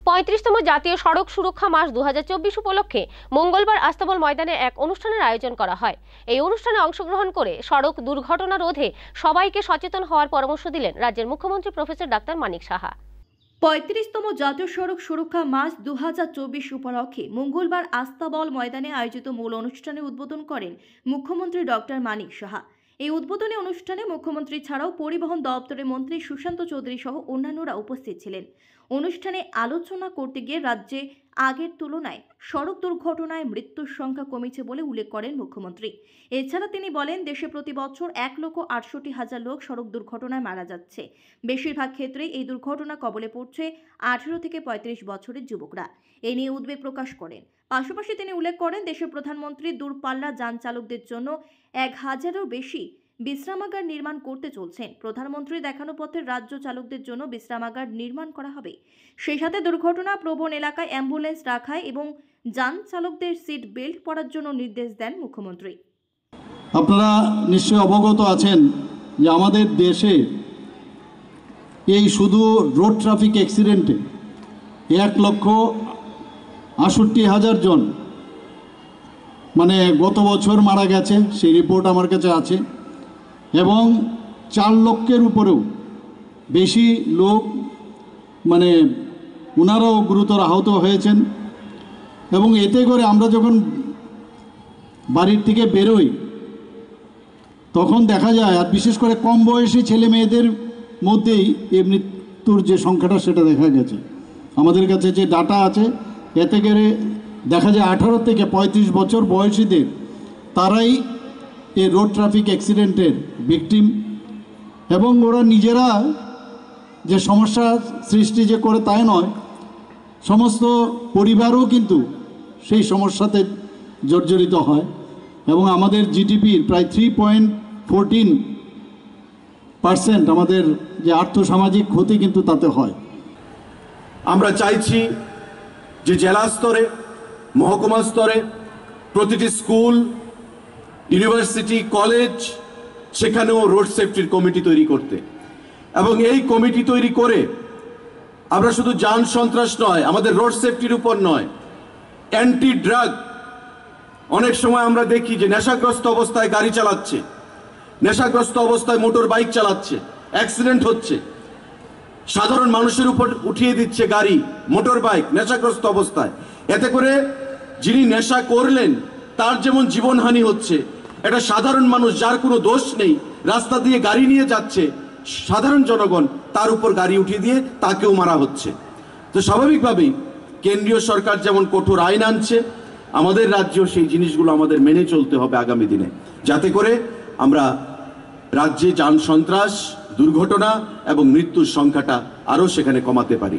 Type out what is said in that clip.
35তম জাতীয় সড়ক সুরক্ষা মাস 2024 উপলক্ষে মঙ্গলবার আস্তাবল ময়দানে এক অনুষ্ঠানের আয়োজন করা হয়। এই অনুষ্ঠানে অংশগ্রহণ করে সড়ক দুর্ঘটনা রোধে সবাইকে সচেতন হওয়ার পরামর্শ দিলেন রাজ্যের মুখ্যমন্ত্রী প্রফেসর ডাক্তার মানিক সাহা। 35তম জাতীয় সড়ক সুরক্ষা মাস 2024 উপলক্ষে মঙ্গলবার আস্তাবল ময়দানে আয়োজিত মূল অনুষ্ঠানের উদ্বোধন করেন মুখ্যমন্ত্রী ডক্টর মানিক সাহা। এই উদ্বোধনী অনুষ্ঠানে মুখ্যমন্ত্রী ছাড়াও পরিবহন দপ্তরের মন্ত্রী সুশান্ত চৌধুরী সহ অন্যান্যরা উপস্থিত ছিলেন। অনুষ্ঠানে আলোচনা করতে গিয়ে রাজ্যে আগের তুলনায় সড়ক দুর্ঘটনায় মৃত্যুর সংখ্যা কমেছে বলে উল্লেখ করেন মুখ্যমন্ত্রী। এছাড়া তিনি বলেন, দেশে প্রতি বছর 1,68,000 লোক সড়ক দুর্ঘটনায় মারা যাচ্ছে। বেশিরভাগ ক্ষেত্রেই এই দুর্ঘটনা কবলে পড়ছে 18 থেকে 35 বছরের যুবকরা। এ নিয়ে উদ্বেগ প্রকাশ করেন। পাশাপাশি তিনি উল্লেখ করেন, দেশের প্রধানমন্ত্রী দূরপাল্লা যান চালকদের জন্য 1000-এরও বেশি বিশ্রামাগার নির্মাণ করতে চলছেন। প্রধানমন্ত্রী দেখানো পথে রাজ্য চালকদের জন্য বিশ্রামাগার নির্মাণ করা হবে। সেই সাথে দুর্ঘটনা প্রবণ এলাকায় অ্যাম্বুলেন্স রাখায় এবং যান চালকদের সিট বেল্ট পরার জন্য নির্দেশ দেন মুখ্যমন্ত্রী। আপনারা নিশ্চয়ই অবগত আছেন যে আমাদের দেশে এই শুধু রোড ট্রাফিক অ্যাক্সিডেন্টে 1,68,000 জন গত বছর মারা গেছে, সেই রিপোর্ট আমার কাছে আছে। এবং 4 লক্ষের উপরেও বেশি লোক ওনারাও গুরুতর আহত হয়েছেন। এবং এতে করে আমরা যখন বাড়ির থেকে বেরোই তখন দেখা যায়, আর বিশেষ করে কম বয়সী ছেলে মেয়েদের মধ্যেই এই মৃত্যুর যে সংখ্যাটা সেটা দেখা গেছে। আমাদের কাছে যে ডাটা আছে এতে করে দেখা যায় 18 থেকে 35 বছর বয়সীদের তারাই এই রোড ট্রাফিক অ্যাক্সিডেন্টের ভিকটিম। এবং ওরা নিজেরা যে সমস্যা সৃষ্টি যে করে তাই নয়, সমস্ত পরিবারও কিন্তু সেই সমস্যাতে জর্জরিত হয়। এবং আমাদের জিডিপির প্রায় 3.14% আমাদের যে আর্থসামাজিক ক্ষতি কিন্তু তাতে হয়। আমরা চাইছি যে জেলা স্তরে, মহকুমা স্তরে প্রতিটি স্কুল, ইউনিভার্সিটি, কলেজ সেখানেও রোড সেফটির কমিটি তৈরি করতে, এবং এই কমিটি তৈরি করে আমরা শুধু যান সন্ত্রাস নয়, আমাদের রোড সেফটির উপর নয়, অ্যান্টি ড্রাগ। অনেক সময় আমরা দেখি যে নেশাগ্রস্ত অবস্থায় গাড়ি চালাচ্ছে, নেশাগ্রস্ত অবস্থায় মোটর বাইক চালাচ্ছে, অ্যাক্সিডেন্ট হচ্ছে, সাধারণ মানুষের উপর উঠিয়ে দিচ্ছে গাড়ি, মোটর বাইক নেশাগ্রস্ত অবস্থায়। এতে করে যিনি নেশা করলেন তার যেমন জীবনহানি হচ্ছে, একটা সাধারণ মানুষ যার কোনো দোষ নেই রাস্তা দিয়ে গাড়ি নিয়ে যাচ্ছে, সাধারণ জনগণ তার উপর গাড়ি উঠিয়ে দিয়ে তাকেও মারা হচ্ছে। তো স্বাভাবিকভাবেই কেন্দ্রীয় সরকার যেমন কঠোর আইন আনছে, আমাদের রাজ্যেও সেই জিনিসগুলো আমাদের মেনে চলতে হবে আগামী দিনে, যাতে করে আমরা রাজ্যে যান সন্ত্রাস, দুর্ঘটনা এবং মৃত্যুর সংখ্যাটা আরও সেখানে কমাতে পারি।